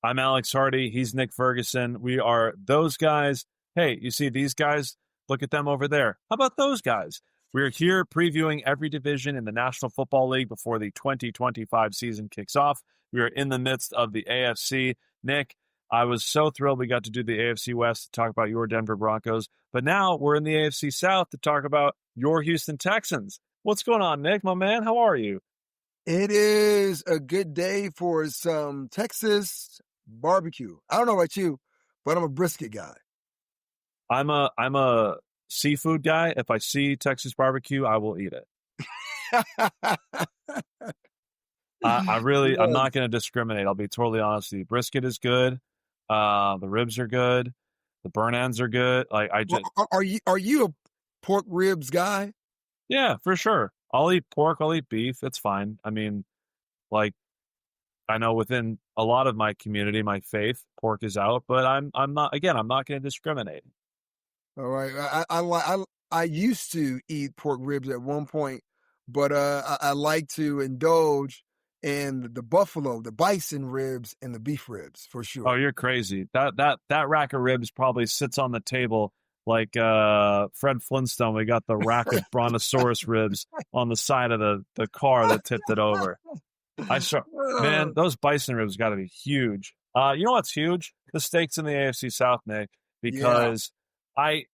I'm Alex Hardy. He's Nick Ferguson. We are those guys. Hey, you see these guys? Look at them over there. How about those guys? We're here previewing every division in the National Football League before the 2025 season kicks off. We are in the midst of the AFC. Nick, I was so thrilled we got to do the AFC West to talk about your Denver Broncos, but now we're in the AFC South to talk about your Houston Texans. What's going on, Nick, my man? How are you? It is a good day for some Texas barbecue. I don't know about you, but I'm a brisket guy. I'm a seafood guy. If I see Texas barbecue, I will eat it. I'm Yes. not going to discriminate. I'll be totally honest with you. Brisket is good. The ribs are good. The burn ends are good. Like I Well, just, are you a pork ribs guy? yeah, for sure. I'll eat pork. I'll eat beef. It's fine. I mean, like I know within a lot of my community, my faith, pork is out, but I'm not. Again, I'm not going to discriminate. All right. I used to eat pork ribs at one point, but I like to indulge in the buffalo, the bison ribs, and the beef ribs for Oh, sure. you're crazy. That rack of ribs probably sits on the table like Fred Flintstone. We got the rack of brontosaurus ribs on the side of the car that tipped it over. I saw, man, those bison ribs got to be huge. You know what's huge? The steaks in the AFC South, Nick, Yeah. because I,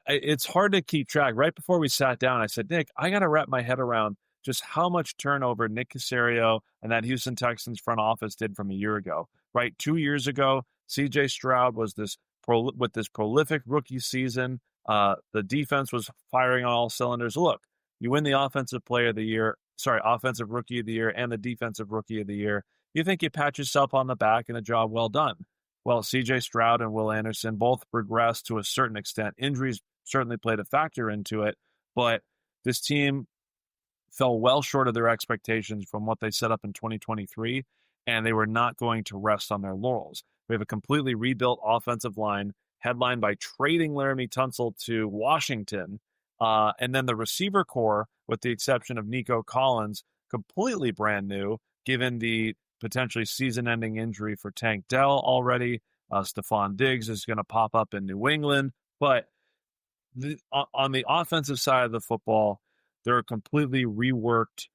it's hard to keep track. Right before we sat down, I said, Nick, I got to wrap my head around just how much turnover Nick Caserio and that Houston Texans front office did from a year ago. Right, 2 years ago, C.J. Stroud was with this prolific rookie season. The defense was firing on all cylinders. Look, you win the offensive rookie of the year and the defensive rookie of the year. You think you pat yourself on the back and a job well done. Well, C.J. Stroud and Will Anderson both regressed to a certain extent. Injuries certainly played a factor into it, but this team fell well short of their expectations from what they set up in 2023, and they were not going to rest on their laurels. We have a completely rebuilt offensive line, headlined by trading Laramie Tunsil to Washington, and then the receiver core, with the exception of Nico Collins, completely brand new, given the potentially season-ending injury for Tank Dell already. Stephon Diggs is going to pop up in New England, but on the offensive side of the football, they're completely reworked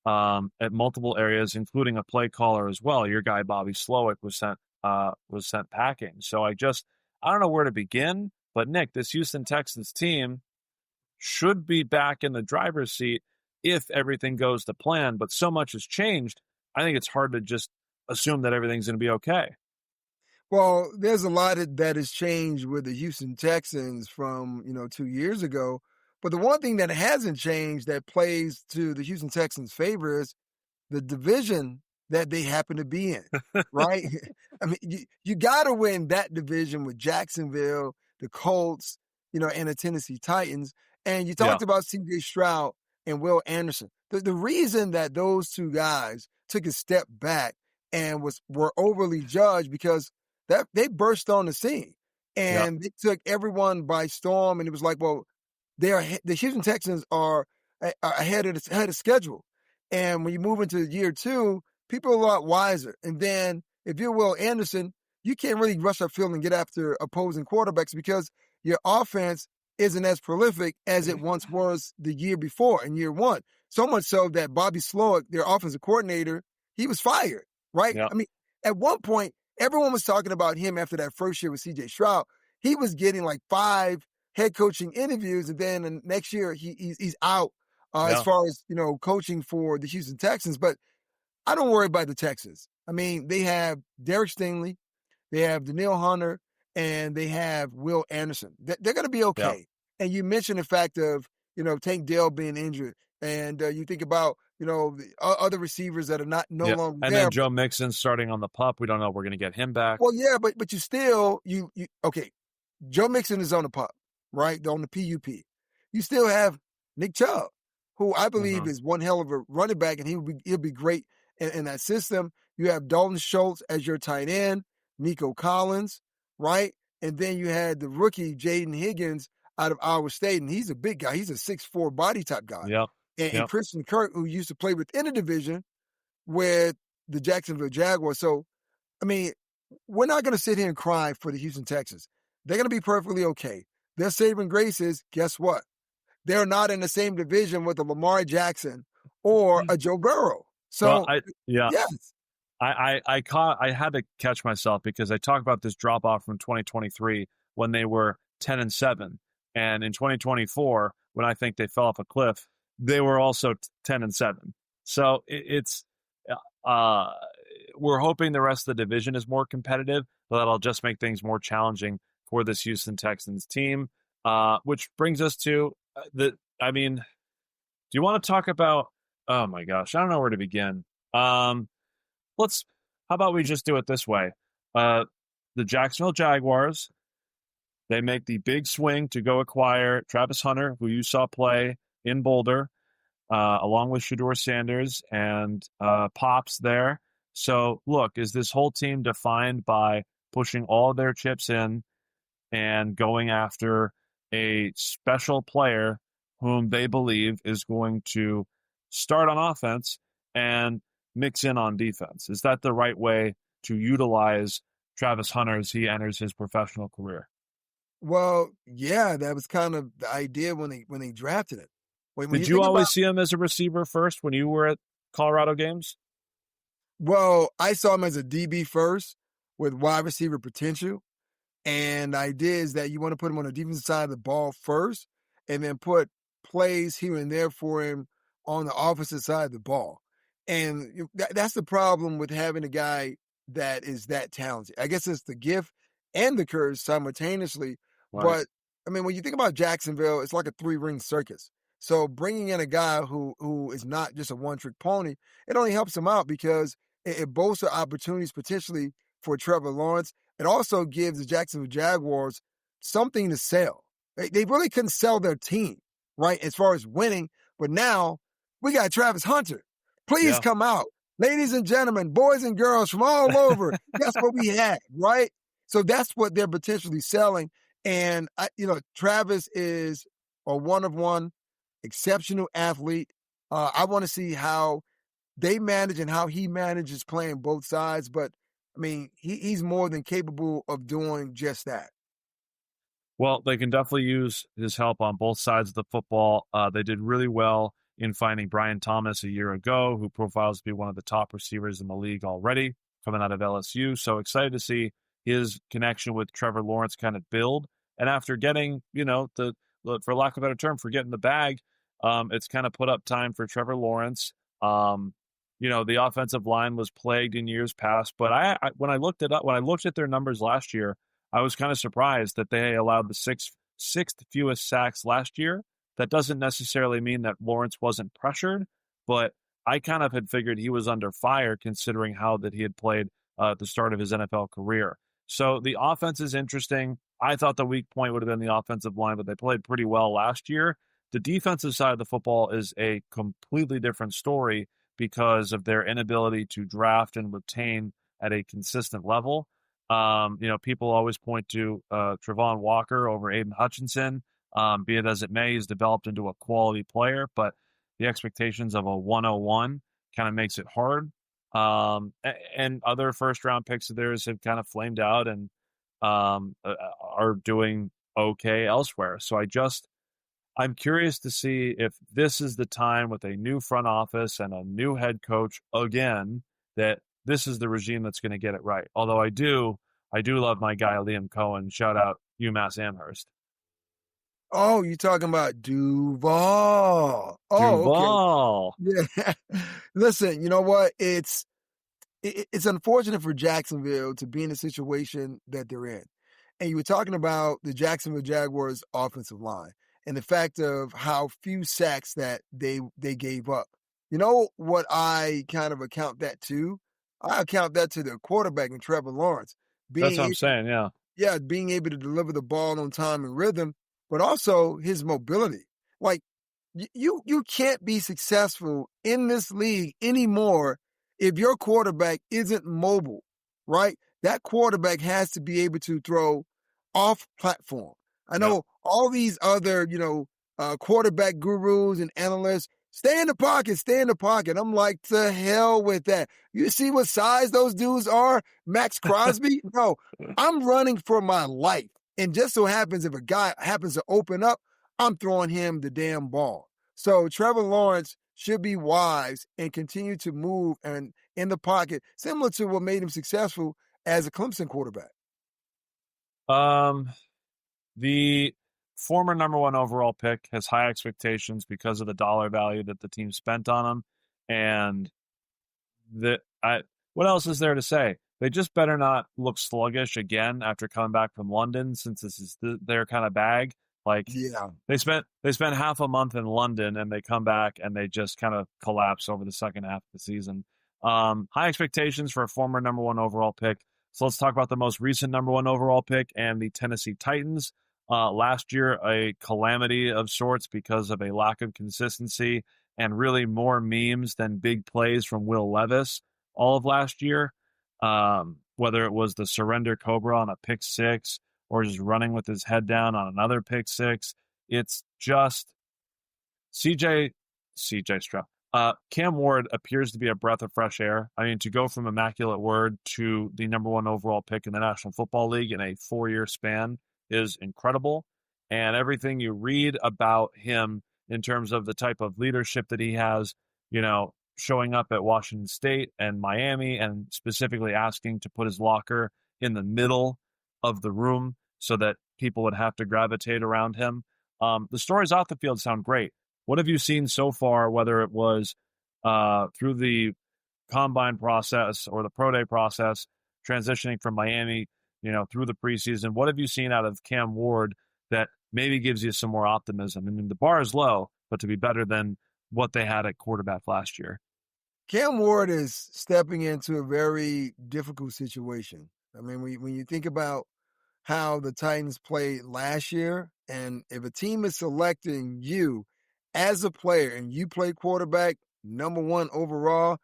at multiple areas, including a play caller as well. Your guy Bobby Slowick was sent packing. So I don't know where to begin. But Nick, this Houston Texans team should be back in the driver's seat if everything goes to plan. But so much has changed. I think it's hard to just assume that everything's going to be okay. Well, there's a lot that has changed with the Houston Texans from, 2 years ago. But the one thing that hasn't changed that plays to the Houston Texans' favor is the division that they happen to be in, right? I mean, you got to win that division with Jacksonville, the Colts, and the Tennessee Titans. And you Yeah, talked about C.J. Stroud and Will Anderson. The reason that those two guys took a step back and were overly judged because that they burst on the scene yeah, and they took everyone by storm. And it was like, well, the Houston Texans are ahead of schedule. And when you move into year two, people are a lot wiser. And then if you're Will Anderson, you can't really rush upfield and get after opposing quarterbacks because your offense isn't as prolific as it once was the year before in year one. So much so that Bobby Slowick, their offensive coordinator, he was fired, right? yeah, I mean, at one point, everyone was talking about him after that first year with C.J. Stroud. He was getting like 5 head coaching interviews, and then the next year he's out as yeah. far as coaching for the Houston Texans. But I don't worry about the Texans. I mean, they have Derek Stingley, they have Daniil Hunter, and they have Will Anderson. They're going to be Yeah. okay. And you mentioned the fact of Tank Dell being injured, and you think about the other receivers that are not no Yeah. longer And there. then Joe Mixon starting on the pup. We don't know if we're going to get him back. Well, yeah, but you still you okay. Joe Mixon is on the pup, right? On the PUP. You still have Nick Chubb, who I believe Mhm. is one hell of a running back, and he'll be great in that system. You have Dalton Schultz as your tight end, Nico Collins, right? And then you had the rookie Jaden Higgins out of Iowa State, and he's a big guy. He's a 6'4" body type guy. Yep. And Yep. Christian Kirk, who used to play within the division with the Jacksonville Jaguars. So I mean, we're not going to sit here and cry for the Houston Texans. They're going to be perfectly okay. Their saving grace is, guess what? They're not in the same division with a Lamar Jackson or a Joe Burrow. Well, So, yeah, yes. I had to catch myself because I talked about this drop off from 2023 when they were 10-7, and in 2024 when I think they fell off a cliff, they were also 10-7. So it's we're hoping the rest of the division is more competitive, but that'll just make things more challenging for this Houston Texans team. Which brings us to do you want to talk about? Oh my gosh, I don't know where to begin. How about we just do it this way? The Jacksonville Jaguars, they make the big swing to go acquire Travis Hunter, who you saw play in Boulder, along with Shedeur Sanders and Pops there. So, look, is this whole team defined by pushing all their chips in and going after a special player whom they believe is going to start on offense and mix in on defense? Is that the right way to utilize Travis Hunter as he enters his professional career? Well, yeah, that was kind of the idea when they drafted it. When Did you always see him as a receiver first when you were at Colorado games? Well, I saw him as a DB first with wide receiver potential. And the idea is that you want to put him on the defensive side of the ball first and then put plays here and there for him on the offensive side of the ball. And that's the problem with having a guy that is that talented. I guess it's the gift and the curse simultaneously. Right. But, I mean, when you think about Jacksonville, it's like a three-ring circus. So bringing in a guy who is not just a one-trick pony, it only helps him out because it bolsters opportunities potentially for Trevor Lawrence. It also gives the Jacksonville Jaguars something to sell. They really couldn't sell their team, right, as far as winning. But now we got Travis Hunter. Please come out. Ladies and gentlemen, boys and girls from all over, that's what we had, right? So that's what they're potentially selling. And, Travis is a one-of-one, exceptional athlete. I want to see how they manage and how he manages playing both sides. But, I mean, he's more than capable of doing just that. Well, they can definitely use his help on both sides of the football. They did really well in finding Brian Thomas a year ago, who profiles to be one of the top receivers in the league already, coming out of LSU. So excited to see his connection with Trevor Lawrence kind of build. And after getting, for lack of a better term, for getting the bag, it's kind of put up time for Trevor Lawrence. The offensive line was plagued in years past, but when I looked at their numbers last year, I was kind of surprised that they allowed the sixth fewest sacks last year. That doesn't necessarily mean that Lawrence wasn't pressured, but I kind of had figured he was under fire considering how that he had played at the start of his NFL career. So the offense is interesting. I thought the weak point would have been the offensive line, but they played pretty well last year. The defensive side of the football is a completely different story because of their inability to draft and retain at a consistent level. People always point to Travon Walker over Aiden Hutchinson. Be it as it may, he's developed into a quality player, but the expectations of a 101 kind of makes it hard. And other first-round picks of theirs have kind of flamed out and are doing okay elsewhere. So I'm curious to see if this is the time with a new front office and a new head coach again, that this is the regime that's going to get it right. Although I do love my guy, Liam Cohen. Shout out UMass Amherst. Oh, you're talking about Duval. Oh, Duval. Okay. Yeah. Listen, you know what? It's unfortunate for Jacksonville to be in the situation that they're in. And you were talking about the Jacksonville Jaguars offensive line and the fact of how few sacks that they gave up. You know what I kind of account that to? I account that to their quarterback in Trevor Lawrence. That's what I'm saying, yeah. Yeah, being able to deliver the ball on time and rhythm, but also his mobility. Like, you can't be successful in this league anymore if your quarterback isn't mobile, right? That quarterback has to be able to throw off platform. I know all these other, quarterback gurus and analysts stay in the pocket, stay in the pocket. I'm like, to hell with that. You see what size those dudes are? Max Crosby? No, I'm running for my life. And just so happens if a guy happens to open up, I'm throwing him the damn ball. So Trevor Lawrence should be wise and continue to move and in the pocket, similar to what made him successful as a Clemson quarterback. The former number one overall pick has high expectations because of the dollar value that the team spent on him. And what else is there to say? They just better not look sluggish again after coming back from London, since this is their kind of bag. Like, yeah, they spent half a month in London and they come back and they just kind of collapse over the second half of the season. High expectations for a former number one overall pick. So let's talk about the most recent number one overall pick and the Tennessee Titans. Last year, a calamity of sorts because of a lack of consistency and really more memes than big plays from Will Levis all of last year. Whether it was the surrender cobra on a pick six or just running with his head down on another pick six, it's just CJ Stroud. Cam Ward appears to be a breath of fresh air. I mean, to go from immaculate word to the number one overall pick in the National Football League in a 4-year span is incredible. And everything you read about him in terms of the type of leadership that he has, showing up at Washington State and Miami and specifically asking to put his locker in the middle of the room so that people would have to gravitate around him. The stories off the field sound great. What have you seen so far, whether it was through the combine process or the pro day process, transitioning from Miami, through the preseason? What have you seen out of Cam Ward that maybe gives you some more optimism? I mean, the bar is low, but to be better than what they had at quarterback last year. Cam Ward is stepping into a very difficult situation. I mean, when you think about how the Titans played last year, and if a team is selecting you as a player and you play quarterback, number one overall,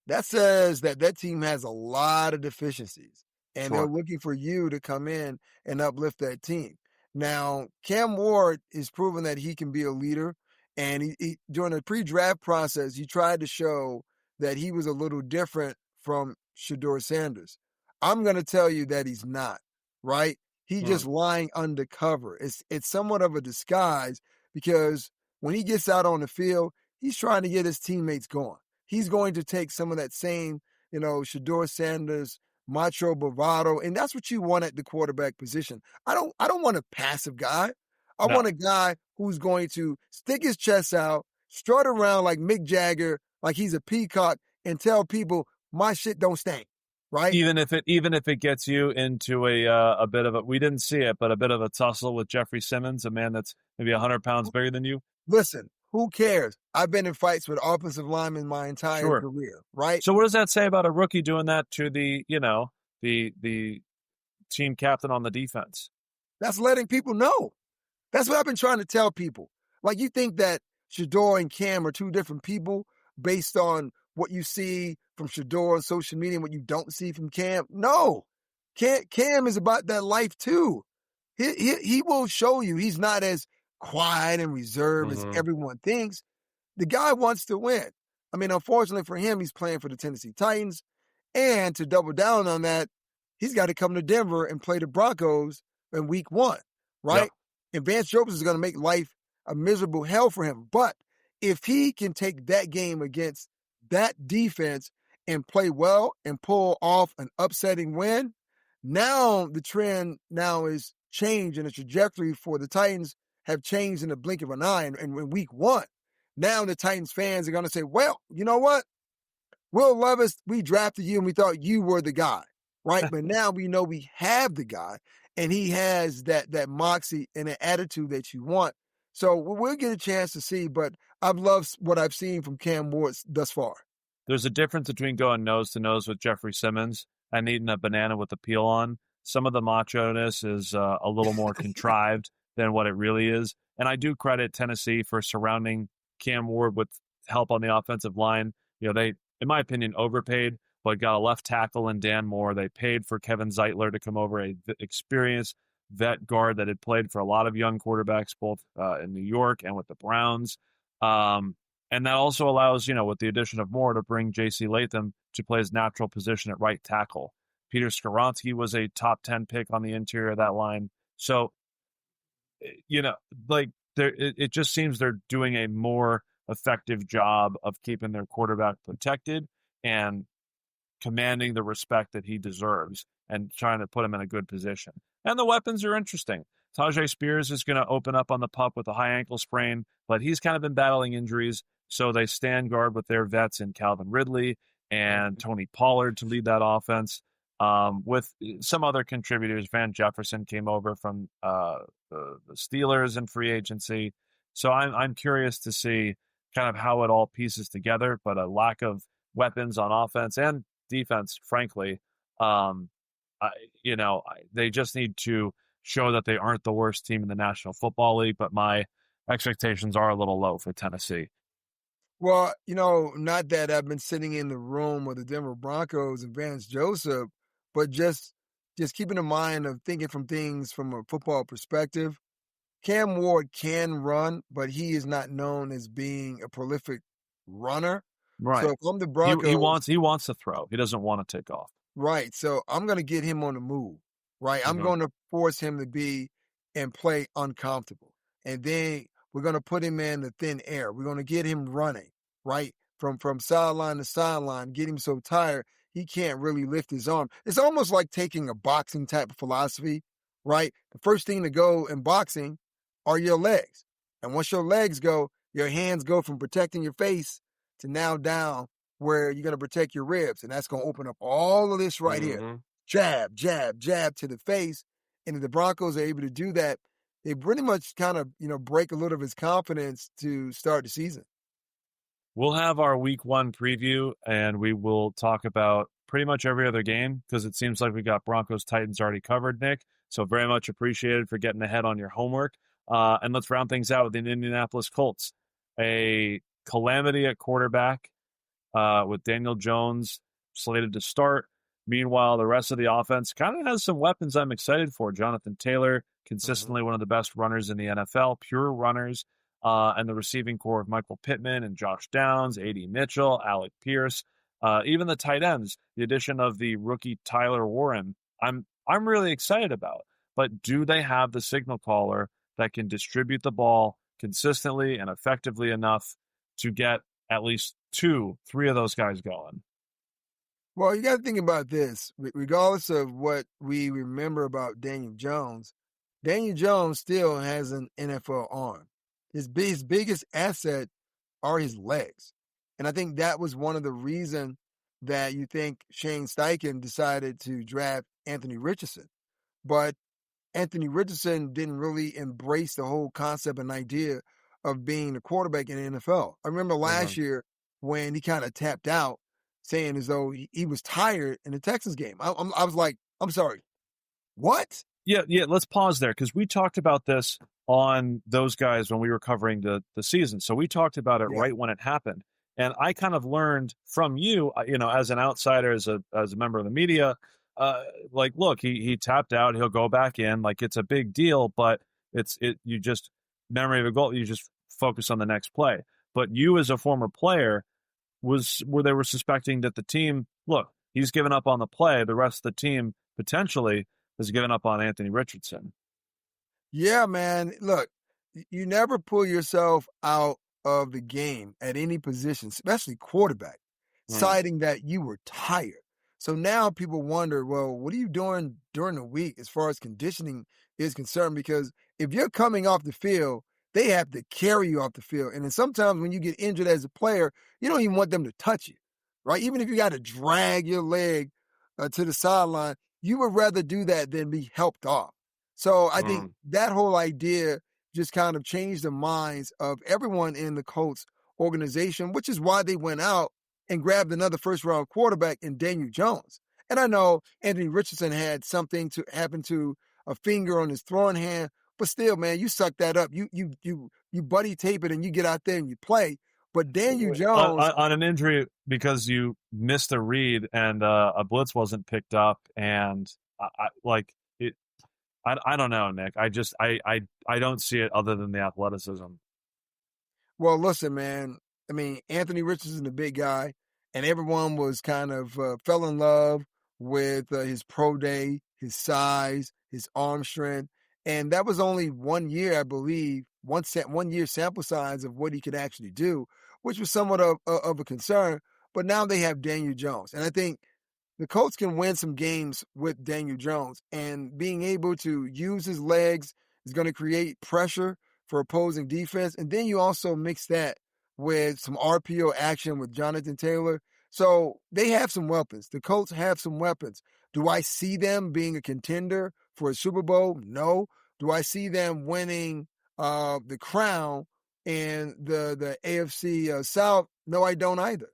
that says that team has a lot of deficiencies. And Sure. they're looking for you to come in and uplift that team. Now, Cam Ward is proven that he can be a leader. And he during the pre-draft process, he tried to show that he was a little different from Shedeur Sanders. I'm going to tell you that he's not, right? He's just lying undercover. It's somewhat of a disguise because when he gets out on the field, he's trying to get his teammates going. He's going to take some of that same, Shedeur Sanders, macho bravado, and that's what you want at the quarterback position. I don't want a passive guy. I want a guy who's going to stick his chest out, strut around like Mick Jagger, like he's a peacock, and tell people my shit don't stink. Right? Even if it gets you into a bit of a, we didn't see it, but a bit of a tussle with Jeffrey Simmons, a man that's maybe 100 pounds bigger than you. Listen, who cares? I've been in fights with offensive linemen my entire career, right? So what does that say about a rookie doing that to the team captain on the defense? That's letting people know. That's what I've been trying to tell people. Like, you think that Shedeur and Cam are two different people based on what you see from Shedeur on social media and what you don't see from Cam? No. Cam is about that life too. He will show you he's not as quiet and reserved as everyone thinks. The guy wants to win. I mean, unfortunately for him, he's playing for the Tennessee Titans. And to double down on that, he's got to come to Denver and play the Broncos in week 1, right? Yeah. And Vance Joseph is going to make life a miserable hell for him. But if he can take that game against that defense and play well and pull off an upsetting win, now the trend now is changed and the trajectory for the Titans have changed in the blink of an eye. And in week 1, now the Titans fans are going to say, well, you know what? Will Levis, we drafted you and we thought you were the guy, right? But now we know we have the guy and he has that moxie and an attitude that you want. So we'll get a chance to see, but I've loved what I've seen from Cam Ward thus far. There's a difference between going nose to nose with Jeffrey Simmons and eating a banana with the peel on. Some of the macho-ness is a little more contrived than what it really is. And I do credit Tennessee for surrounding Cam Ward with help on the offensive line. They, in my opinion, overpaid, but got a left tackle in Dan Moore. They paid for Kevin Zeitler to come over, a experienced vet guard that had played for a lot of young quarterbacks, both in New York and with the Browns. And that also allows, with the addition of Moore, to bring J.C. Latham to play his natural position at right tackle. Peter Skoronski was a top 10 pick on the interior of that line. So, like it just seems they're doing a more effective job of keeping their quarterback protected and commanding the respect that he deserves and trying to put him in a good position. And the weapons are interesting. Tajay Spears is going to open up on the pup with a high ankle sprain, but he's kind of been battling injuries. So they stand guard with their vets in Calvin Ridley and Tony Pollard to lead that offense. With some other contributors, Van Jefferson came over from the Steelers in free agency. So I'm curious to see kind of how it all pieces together, but a lack of weapons on offense and defense, frankly, they just need to show that they aren't the worst team in the National Football League, but my expectations are a little low for Tennessee. Well, not that I've been sitting in the room with the Denver Broncos and Vance Joseph, but just keeping in mind of thinking from things from a football perspective. Cam Ward can run, but he is not known as being a prolific runner. Right. So if I'm the Broncos, he wants to throw. He doesn't want to take off. Right. So I'm going to get him on the move. Right. I'm going to force him to be and play uncomfortable. And then we're going to put him in the thin air. We're going to get him running, right? From sideline to sideline, get him so tired he can't really lift his arm. It's almost like taking a boxing type of philosophy, right? The first thing to go in boxing are your legs. And once your legs go, your hands go from protecting your face to now down where you're going to protect your ribs. And that's going to open up all of this right here. Jab, jab, jab to the face. And if the Broncos are able to do that, they pretty much kind of, break a little of his confidence to start the season. We'll have our week 1 preview, and we will talk about pretty much every other game because it seems like we got Broncos Titans already covered, Nick. So very much appreciated for getting ahead on your homework. And let's round things out with the Indianapolis Colts. A calamity at quarterback with Daniel Jones slated to start. Meanwhile, the rest of the offense kind of has some weapons I'm excited for. Jonathan Taylor, consistently one of the best runners in the NFL, pure runners. And the receiving core of Michael Pittman and Josh Downs, A.D. Mitchell, Alec Pierce, even the tight ends, the addition of the rookie Tyler Warren, I'm really excited about. But do they have the signal caller that can distribute the ball consistently and effectively enough to get at least 2, 3 of those guys going? Well, you got to think about this. Regardless of what we remember about Daniel Jones still has an NFL arm. His biggest asset are his legs. And I think that was one of the reasons that you think Shane Steichen decided to draft Anthony Richardson. But Anthony Richardson didn't really embrace the whole concept and idea of being a quarterback in the NFL. I remember last year when he kind of tapped out, saying as though he was tired in the Texans game. I was like, I'm sorry, what? Yeah, let's pause there because we talked about this on those guys when we were covering the season. So we talked about it right when it happened. And I kind of learned from you, as an outsider, as a member of the media, look, he tapped out, he'll go back in, like it's a big deal, but you just memory of a goal, you just focus on the next play. But you as a former player where they were suspecting that the team, look, he's given up on the play, the rest of the team potentially has given up on Anthony Richardson. Yeah, man. Look, you never pull yourself out of the game at any position, especially quarterback, citing that you were tired. So now people wonder, well, what are you doing during the week as far as conditioning is concerned? Because if you're coming off the field, they have to carry you off the field. And then sometimes when you get injured as a player, you don't even want them to touch you, right? Even if you got to drag your leg to the sideline, you would rather do that than be helped off. So I think that whole idea just kind of changed the minds of everyone in the Colts organization, which is why they went out and grabbed another first-round quarterback in Daniel Jones. And I know Anthony Richardson had something to happen to a finger on his throwing hand, but still, man, you suck that up. You buddy tape it and you get out there and you play. But Daniel Jones on an injury because you missed a read and a blitz wasn't picked up, and I don't know, Nick. I don't see it other than the athleticism. Well, listen, man. I mean, Anthony Richardson, the big guy, and everyone was kind of fell in love with his pro day, his size, his arm strength. And that was only 1 year, I believe, 1 year sample size of what he could actually do, which was somewhat of a concern. But now they have Daniel Jones. And I think the Colts can win some games with Daniel Jones, and being able to use his legs is going to create pressure for opposing defense. And then you also mix that with some RPO action with Jonathan Taylor. So they have some weapons. The Colts have some weapons. Do I see them being a contender for a Super Bowl? No. Do I see them winning the crown in the AFC South? No, I don't either.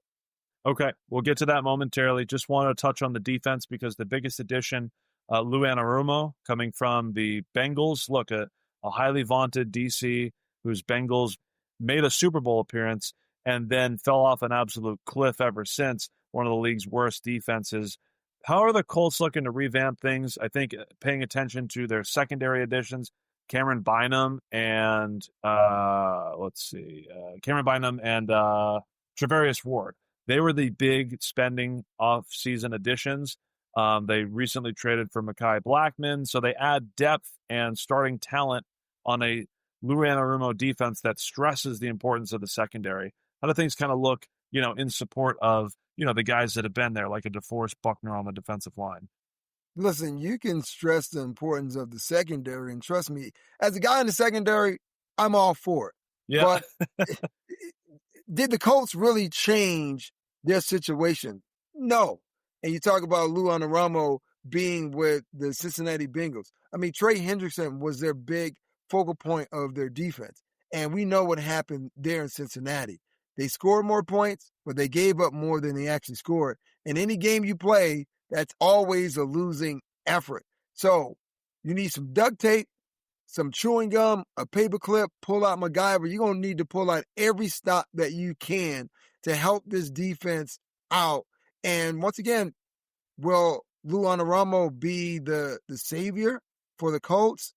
Okay, we'll get to that momentarily. Just want to touch on the defense because the biggest addition, Lou Anarumo, coming from the Bengals. Look, a highly vaunted DC whose Bengals made a Super Bowl appearance and then fell off an absolute cliff ever since, one of the league's worst defenses. How are the Colts looking to revamp things? I think paying attention to their secondary additions, Cameron Bynum and, Cameron Bynum and Travarius Ward. They were the big spending off-season additions. They recently traded for Mekhi Blackman, so they add depth and starting talent on a Lou Anarumo defense that stresses the importance of the secondary. How do things kind of look, in support of, the guys that have been there, like a DeForest Buckner on the defensive line? Listen, you can stress the importance of the secondary, and trust me, as a guy in the secondary, I'm all for it. Yeah. But did the Colts really change their situation? No. And you talk about Lou Anarumo being with the Cincinnati Bengals. I mean, Trey Hendrickson was their big focal point of their defense. And we know what happened there in Cincinnati. They scored more points, but they gave up more than they actually scored. In any game you play, that's always a losing effort. So you need some duct tape, some chewing gum, a paper clip, pull out MacGyver. You're going to need to pull out every stop that you can to help this defense out. And once again, will Lou Anarumo be the savior for the Colts?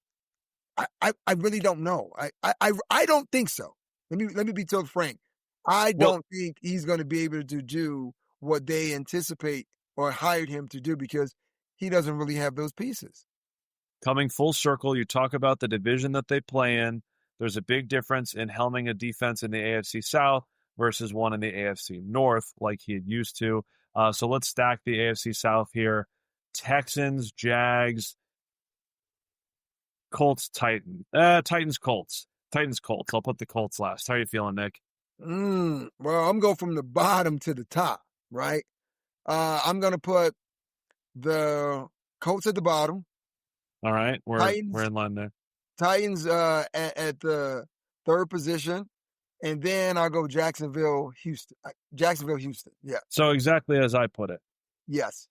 I really don't know. I don't think so. Let me be totally frank. I don't think he's going to be able to do what they anticipate or hired him to do because he doesn't really have those pieces. Coming full circle, you talk about the division that they play in. There's a big difference in helming a defense in the AFC South versus one in the AFC North, like he had used to. So let's stack the AFC South here. Texans, Jags, Colts, Titans. Titans, Colts. Titans, Colts. I'll put the Colts last. How are you feeling, Nick? Well, I'm going from the bottom to the top, right? I'm going to put the Colts at the bottom. All right, we're in line there. Titans at the third position, and then I'll go Jacksonville, Houston. Yeah. So exactly as I put it. Yes.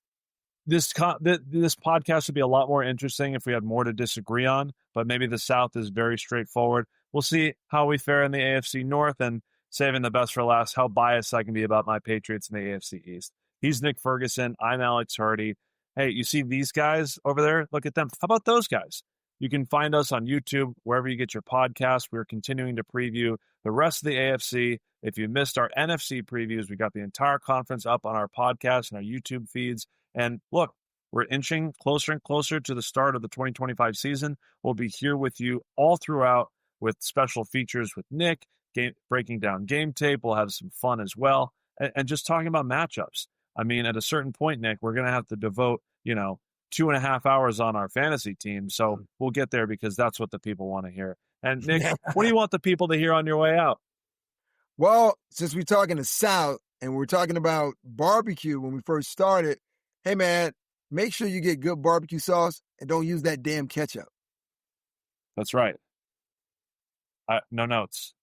This podcast would be a lot more interesting if we had more to disagree on, but maybe the South is very straightforward. We'll see how we fare in the AFC North, and saving the best for last, how biased I can be about my Patriots in the AFC East. He's Nick Ferguson. I'm Alex Hardy. Hey, you see these guys over there? Look at them. How about those guys? You can find us on YouTube, wherever you get your podcasts. We're continuing to preview the rest of the AFC. If you missed our NFC previews, we got the entire conference up on our podcast and our YouTube feeds. And look, we're inching closer and closer to the start of the 2025 season. We'll be here with you all throughout with special features with Nick, breaking down game tape. We'll have some fun as well. And just talking about matchups. I mean, at a certain point, Nick, we're going to have to devote, 2.5 hours on our fantasy team. So we'll get there because that's what the people want to hear. And Nick, what do you want the people to hear on your way out? Well, since we're talking the South and we're talking about barbecue when we first started, hey, man, make sure you get good barbecue sauce and don't use that damn ketchup. That's right. No notes.